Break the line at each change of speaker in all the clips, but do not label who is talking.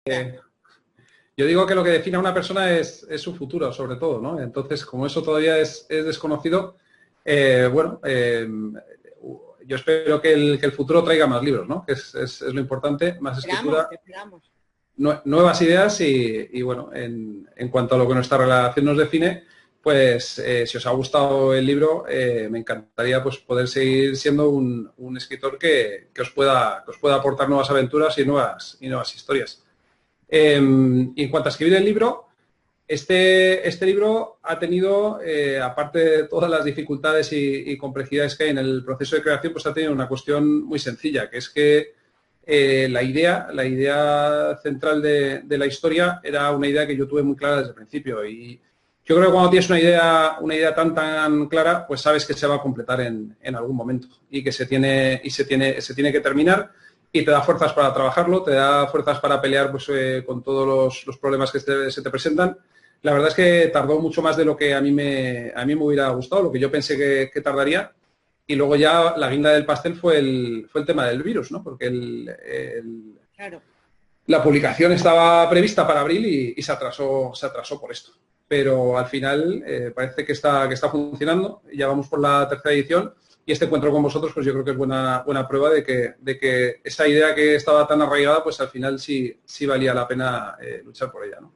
Yo digo que lo que define a una persona es su futuro, sobre todo, ¿no? Entonces, como eso todavía es desconocido, bueno, yo espero que el futuro traiga más libros, ¿no? Que es lo importante, más escritura,
Esperamos.
nuevas ideas y bueno, en cuanto a lo que nuestra relación nos define, pues si os ha gustado el libro, me encantaría pues poder seguir siendo un escritor que os pueda aportar nuevas aventuras y nuevas historias. Y en cuanto a escribir el libro, este libro ha tenido, aparte de todas las dificultades y complejidades que hay en el proceso de creación, pues ha tenido una cuestión muy sencilla, que es que la idea central de la historia era una idea que yo tuve muy clara desde el principio. Y yo creo que cuando tienes una idea tan clara, pues sabes que se va a completar en algún momento y que se tiene que terminar. Y te da fuerzas para trabajarlo, te da fuerzas para pelear pues, con todos los problemas que se te presentan. La verdad es que tardó mucho más de lo que a mí me hubiera gustado, lo que yo pensé que tardaría. Y luego ya la guinda del pastel fue el tema del virus, ¿no? Porque
Claro.
la publicación estaba prevista para abril y se atrasó por esto. Pero al final parece que está funcionando. Ya vamos por la tercera edición. Y este encuentro con vosotros, pues yo creo que es buena prueba de que esa idea que estaba tan arraigada, pues al final sí valía la pena luchar por ella, ¿no?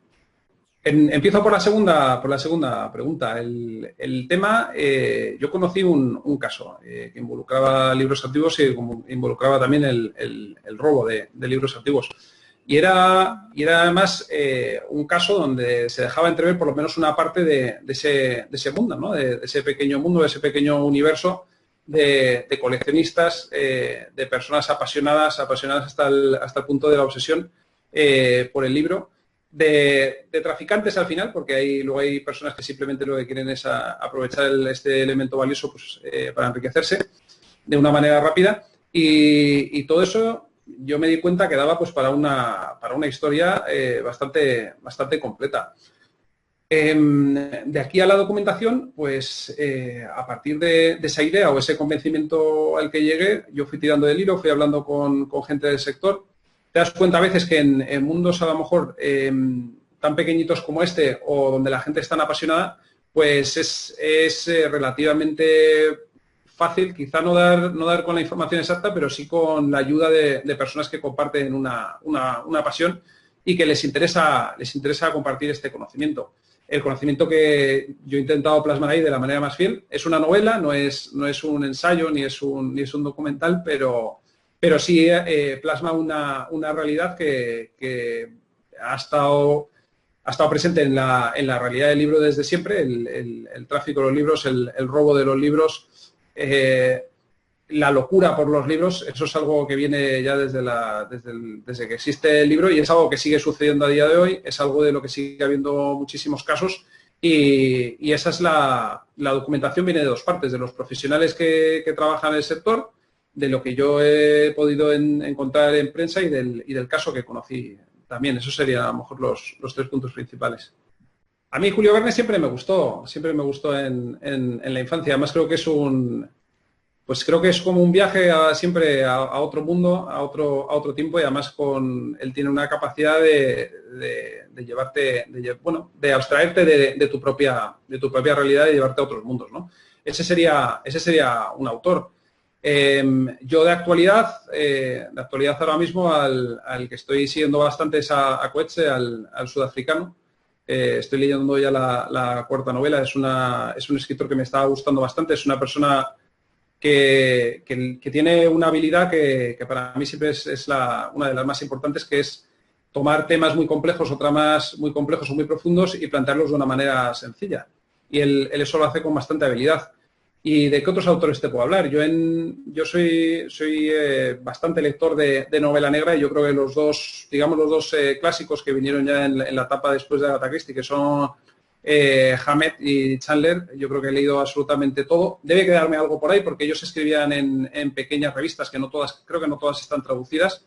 Empiezo por la segunda pregunta. El tema, yo conocí un caso que involucraba libros antiguos y involucraba también el robo de libros antiguos. Y era además un caso donde se dejaba entrever por lo menos una parte de ese mundo, ¿no? De ese pequeño mundo, de ese pequeño universo de coleccionistas, de personas apasionadas hasta el punto de la obsesión por el libro, de traficantes al final, porque luego hay personas que simplemente lo que quieren es aprovechar este elemento valioso pues, para enriquecerse de una manera rápida. Y todo eso yo me di cuenta que daba pues, para una historia bastante completa. De aquí a la documentación, pues a partir de esa idea o ese convencimiento al que llegué, yo fui tirando del hilo, fui hablando con gente del sector. Te das cuenta a veces que en mundos a lo mejor tan pequeñitos como este o donde la gente es tan apasionada, pues es relativamente fácil, quizá no dar con la información exacta, pero sí con la ayuda de personas que comparten una pasión y que les interesa compartir este conocimiento. El conocimiento que yo he intentado plasmar ahí de la manera más fiel es una novela, no es un ensayo ni es un documental, pero sí plasma una realidad que ha estado presente en la realidad del libro desde siempre, el tráfico de los libros, el robo de los libros, la locura por los libros. Eso es algo que viene ya desde que existe el libro y es algo que sigue sucediendo a día de hoy, es algo de lo que sigue habiendo muchísimos casos y esa es la documentación. Viene de dos partes, de los profesionales que trabajan en el sector, de lo que yo he podido encontrar en prensa y del caso que conocí también. Eso serían a lo mejor los tres puntos principales. A mí Julio Verne siempre me gustó en la infancia. Además creo que es como un viaje siempre a otro mundo, a otro tiempo, y además él tiene una capacidad de llevarte, de abstraerte de tu propia realidad y llevarte a otros mundos, ¿no? Ese sería un autor. Yo de actualidad ahora mismo al que estoy siguiendo bastante es a Coetzee, al sudafricano. Estoy leyendo ya la cuarta novela. Es un escritor que me está gustando bastante. Es una persona que tiene una habilidad que para mí siempre es una de las más importantes, que es tomar temas muy complejos o tramas muy complejos o muy profundos y plantearlos de una manera sencilla. Y él eso lo hace con bastante habilidad. ¿Y de qué otros autores te puedo hablar? Yo soy bastante lector de novela negra y yo creo que los dos clásicos que vinieron ya en la etapa después de Agatha Christie, que son Hammett y Chandler, yo creo que he leído absolutamente todo. Debe quedarme algo por ahí porque ellos escribían en pequeñas revistas que creo que no todas están traducidas.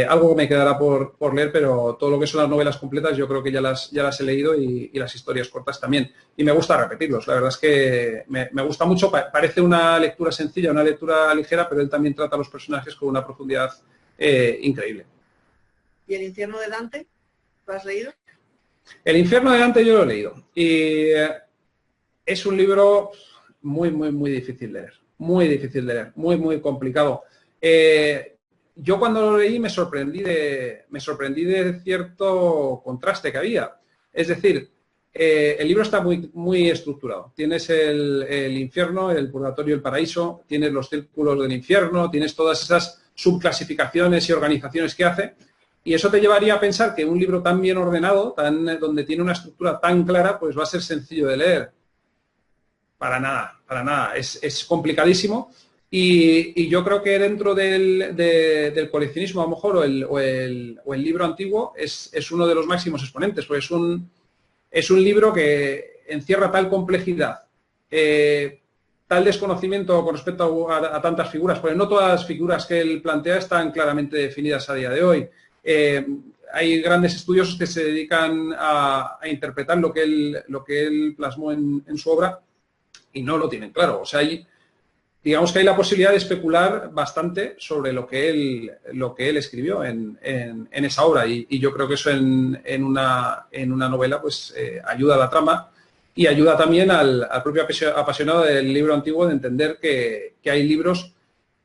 Algo me quedará por leer, pero todo lo que son las novelas completas yo creo que ya las he leído y las historias cortas también. Y me gusta repetirlos. La verdad es que me gusta mucho. Parece una lectura sencilla, una lectura ligera, pero él también trata a los personajes con una profundidad increíble.
¿Y El infierno de Dante? ¿Lo has leído?
El infierno de Dante yo lo he leído. Y es un libro muy, muy, muy difícil de leer. Muy difícil de leer. Muy, muy complicado. Yo cuando lo leí me sorprendí de cierto contraste que había. Es decir, el libro está muy, muy estructurado. Tienes el infierno, el purgatorio, el paraíso, tienes los círculos del infierno, tienes todas esas subclasificaciones y organizaciones que hace. Y eso te llevaría a pensar que un libro tan bien ordenado, donde tiene una estructura tan clara, pues va a ser sencillo de leer. Para nada, para nada. Es complicadísimo. Y yo creo que dentro del coleccionismo, a lo mejor, o el libro antiguo, es uno de los máximos exponentes, porque es un libro que encierra tal complejidad, tal desconocimiento con respecto a tantas figuras, porque no todas las figuras que él plantea están claramente definidas a día de hoy. Hay grandes estudiosos que se dedican a interpretar lo que él plasmó en su obra y no lo tienen claro. O sea, digamos que hay la posibilidad de especular bastante sobre lo que él escribió en esa obra y yo creo que eso en una novela pues ayuda a la trama y ayuda también al propio apasionado del libro antiguo de entender que hay libros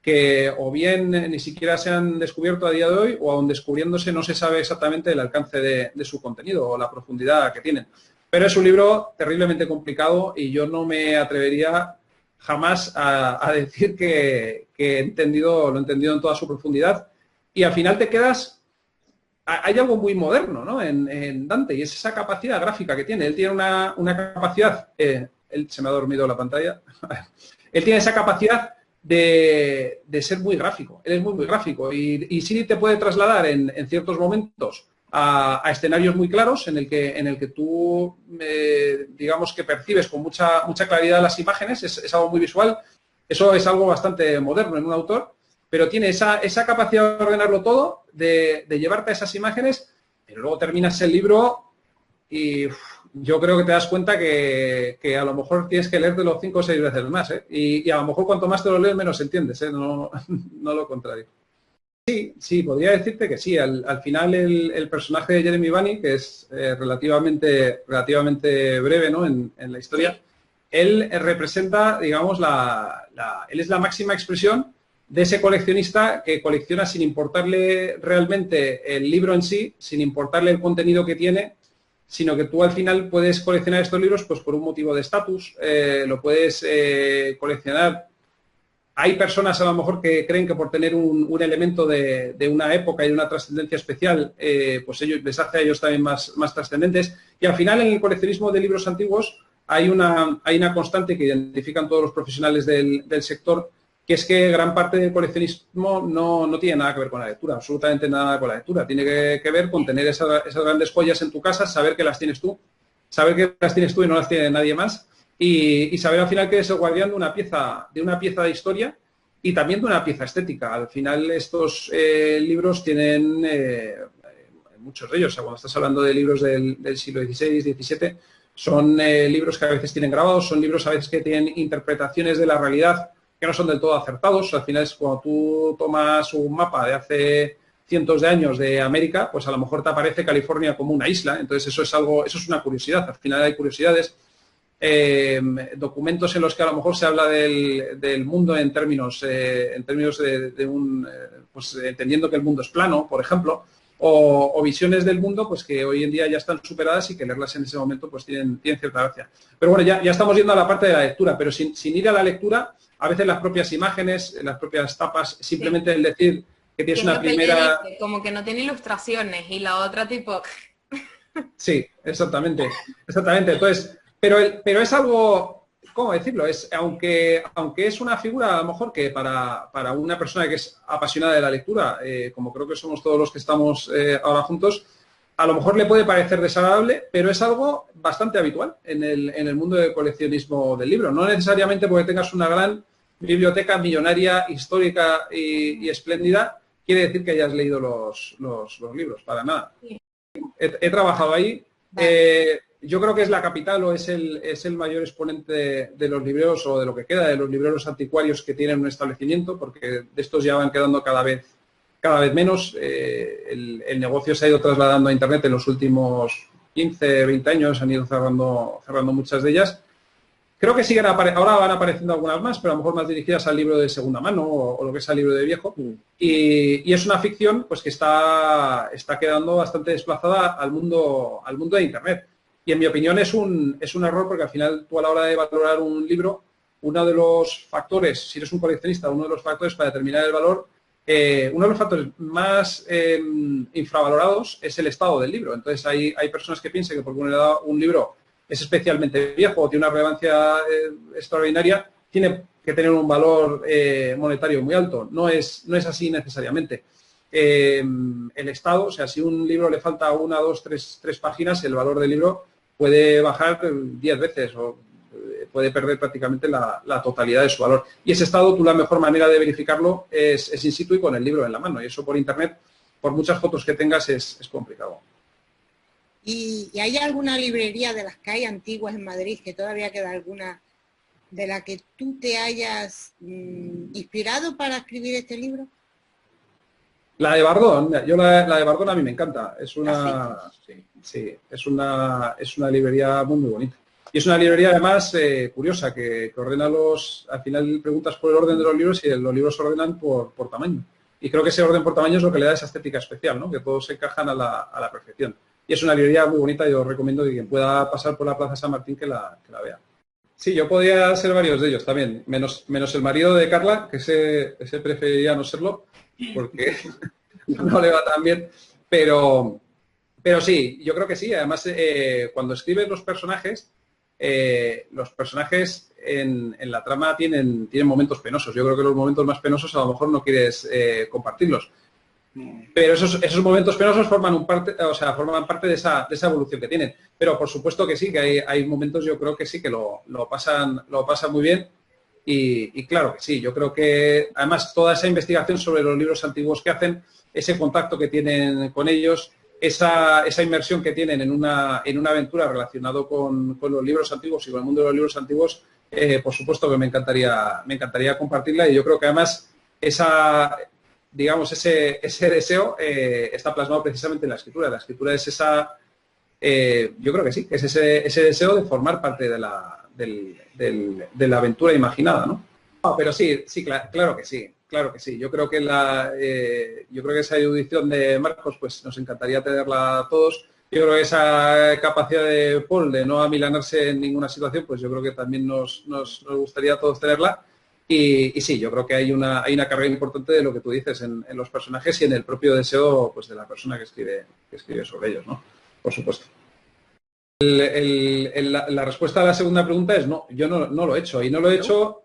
que o bien ni siquiera se han descubierto a día de hoy o aun descubriéndose no se sabe exactamente el alcance de su contenido o la profundidad que tienen. Pero es un libro terriblemente complicado y yo no me atrevería jamás a decir que lo he entendido en toda su profundidad. Y al final te quedas... Hay algo muy moderno, ¿no? en Dante y es esa capacidad gráfica que tiene. Él tiene una capacidad... se me ha dormido la pantalla. Él tiene esa capacidad de ser muy gráfico. Él es muy, muy gráfico y sí te puede trasladar en ciertos momentos a escenarios muy claros en el que tú, digamos que percibes con mucha claridad las imágenes, es algo muy visual. Eso es algo bastante moderno en un autor, pero tiene esa capacidad de ordenarlo todo, de llevarte a esas imágenes, pero luego terminas el libro y yo creo que te das cuenta que a lo mejor tienes que leértelo 5 o 6 veces más, ¿eh? Y a lo mejor cuanto más te lo lees, menos entiendes, ¿eh? No lo contrario. Sí, podría decirte que sí. Al final el personaje de Jeremy Bunny, que es relativamente breve, ¿no? en la historia, él representa, digamos, él es la máxima expresión de ese coleccionista que colecciona sin importarle realmente el libro en sí, sin importarle el contenido que tiene, sino que tú al final puedes coleccionar estos libros pues por un motivo de estatus, lo puedes coleccionar. Hay personas a lo mejor que creen que por tener un elemento de una época y de una trascendencia especial, pues les hace a ellos también más trascendentes. Y al final en el coleccionismo de libros antiguos hay una constante que identifican todos los profesionales del sector, que es que gran parte del coleccionismo no tiene nada que ver con la lectura, absolutamente nada con la lectura. Tiene que ver con tener esas grandes joyas en tu casa, saber que las tienes tú, saber que las tienes tú y no las tiene nadie más. Y saber al final que eres el guardián de una pieza de historia y también de una pieza estética. Al final estos libros tienen, muchos de ellos, o sea, cuando estás hablando de libros del siglo XVI, XVII, son libros que a veces tienen grabados, son libros a veces que tienen interpretaciones de la realidad que no son del todo acertados. Al final es cuando tú tomas un mapa de hace cientos de años de América, pues a lo mejor te aparece California como una isla. Entonces eso es una curiosidad. Al final hay curiosidades. Documentos en los que a lo mejor se habla del mundo en términos pues entendiendo que el mundo es plano, por ejemplo, o visiones del mundo pues que hoy en día ya están superadas y que leerlas en ese momento pues tienen cierta gracia. Pero bueno, ya estamos yendo a la parte de la lectura, pero sin ir a la lectura, a veces las propias imágenes, las propias tapas, simplemente el decir que tienes una primera...
Como que no tiene ilustraciones y la otra tipo...
Sí, exactamente. Entonces... Pero es algo, ¿cómo decirlo? Aunque es una figura, a lo mejor, que para una persona que es apasionada de la lectura, como creo que somos todos los que estamos ahora juntos, a lo mejor le puede parecer desagradable, pero es algo bastante habitual en el mundo del coleccionismo del libro. No necesariamente porque tengas una gran biblioteca millonaria, histórica y espléndida, quiere decir que hayas leído los libros, para nada. Sí. He trabajado ahí. Vale. Yo creo que es la capital o es el mayor exponente de los libreros o de lo que queda de los libreros anticuarios que tienen un establecimiento, porque de estos ya van quedando cada vez cada vez menos. El negocio se ha ido trasladando a Internet en los últimos 15, 20 años, han ido cerrando muchas de ellas. Creo que siguen ahora van apareciendo algunas más, pero a lo mejor más dirigidas al libro de segunda mano o lo que es el libro de viejo. Y es una ficción pues que está quedando bastante desplazada al mundo de Internet. Y en mi opinión es un error, porque al final tú, a la hora de valorar un libro, uno de los factores, si eres un coleccionista, uno de los factores para determinar el valor, uno de los factores más infravalorados es el estado del libro. Entonces hay personas que piensan que porque un libro es especialmente viejo o tiene una relevancia extraordinaria, tiene que tener un valor monetario muy alto. No es así necesariamente. El estado, o sea, si un libro le falta 1, 2, 3 páginas, el valor del libro puede bajar 10 veces o puede perder prácticamente la totalidad de su valor. Y ese estado, tú, la mejor manera de verificarlo es in situ y con el libro en la mano. Y eso por Internet, por muchas fotos que tengas, es complicado.
¿Y hay alguna librería de las que hay antiguas en Madrid, que todavía queda alguna, de la que tú te hayas inspirado para escribir este libro?
La de Bardón, la de Bardón a mí me encanta. Es es una librería muy, muy bonita. Y es una librería además curiosa, que ordena al final preguntas por el orden de los libros y los libros se ordenan por tamaño. Y creo que ese orden por tamaño es lo que le da esa estética especial, ¿no? Que todos se encajan a la perfección. Y es una librería muy bonita y os recomiendo que quien pueda pasar por la Plaza San Martín que la vea. Sí, yo podía ser varios de ellos también, menos el marido de Carla, que ese preferiría no serlo, porque no le va tan bien. Pero sí, yo creo que sí. Además, cuando escribes los personajes en la trama tienen momentos penosos. Yo creo que los momentos más penosos a lo mejor no quieres compartirlos. Pero esos momentos penosos forman parte de esa evolución que tienen. Pero por supuesto que sí, que hay momentos, yo creo que sí, que lo pasan muy bien. Y claro que sí, yo creo que además toda esa investigación sobre los libros antiguos que hacen, ese contacto que tienen con ellos, esa inmersión que tienen en una aventura relacionado con los libros antiguos y con el mundo de los libros antiguos, por supuesto que me encantaría compartirla. Y yo creo que además ese deseo está plasmado precisamente en la escritura. La escritura es yo creo que sí, que es ese deseo de formar parte de la aventura imaginada, ¿no? Pero sí, claro que sí. Claro que sí. Yo creo que esa erudición de Marcos, pues nos encantaría tenerla a todos. Yo creo que esa capacidad de Paul de no amilanarse en ninguna situación, pues yo creo que también nos gustaría a todos tenerla. Y sí, yo creo que hay una carga importante de lo que tú dices en los personajes y en el propio deseo, pues, de la persona que escribe sobre ellos, ¿no? Por supuesto. La respuesta a la segunda pregunta es no, yo no lo he hecho. Y no lo he hecho,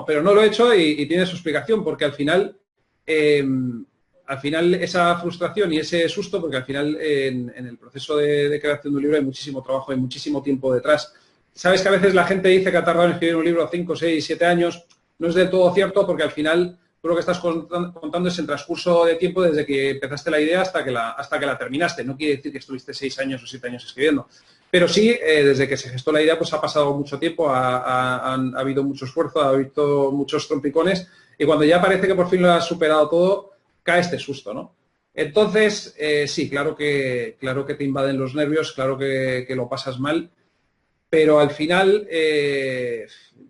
pero no lo he hecho y tiene su explicación, porque al final esa frustración y ese susto, porque al final en el proceso de creación de un libro hay muchísimo trabajo, hay muchísimo tiempo detrás. Sabes que a veces la gente dice que ha tardado en escribir un libro 5, 6, 7 años. No es del todo cierto, porque al final tú lo que estás contando es el transcurso de tiempo desde que empezaste la idea hasta que la terminaste. No quiere decir que estuviste 6 años o 7 años escribiendo. Pero sí, desde que se gestó la idea, pues ha pasado mucho tiempo, ha habido mucho esfuerzo, ha habido muchos trompicones, y cuando ya parece que por fin lo has superado todo, cae este susto, ¿no? Entonces, sí, claro que te invaden los nervios, claro que lo pasas mal, pero al final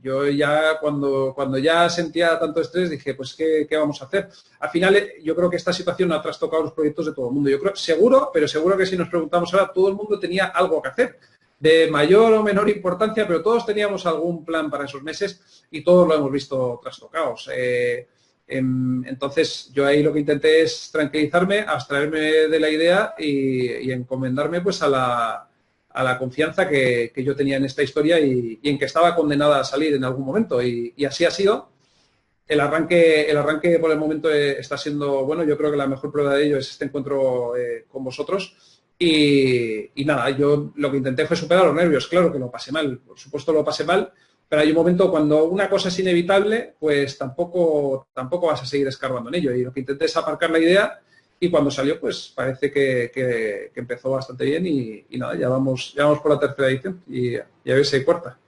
yo ya cuando ya sentía tanto estrés dije, pues ¿qué vamos a hacer? Al final yo creo que esta situación ha trastocado los proyectos de todo el mundo. Yo creo, seguro que si nos preguntamos ahora, todo el mundo tenía algo que hacer, de mayor o menor importancia, pero todos teníamos algún plan para esos meses y todos lo hemos visto trastocados. Entonces yo ahí lo que intenté es tranquilizarme, abstraerme de la idea y encomendarme pues a la confianza que yo tenía en esta historia y en que estaba condenada a salir en algún momento. Y así ha sido. El arranque por el momento está siendo bueno. Yo creo que la mejor prueba de ello es este encuentro con vosotros. Y nada, yo lo que intenté fue superar los nervios. Claro que lo pasé mal, por supuesto lo pasé mal, pero hay un momento cuando una cosa es inevitable, pues tampoco vas a seguir escarbando en ello. Y lo que intenté es aparcar la idea. Y cuando salió, pues parece que empezó bastante bien y nada, ya vamos por la tercera edición y a ver si hay cuarta.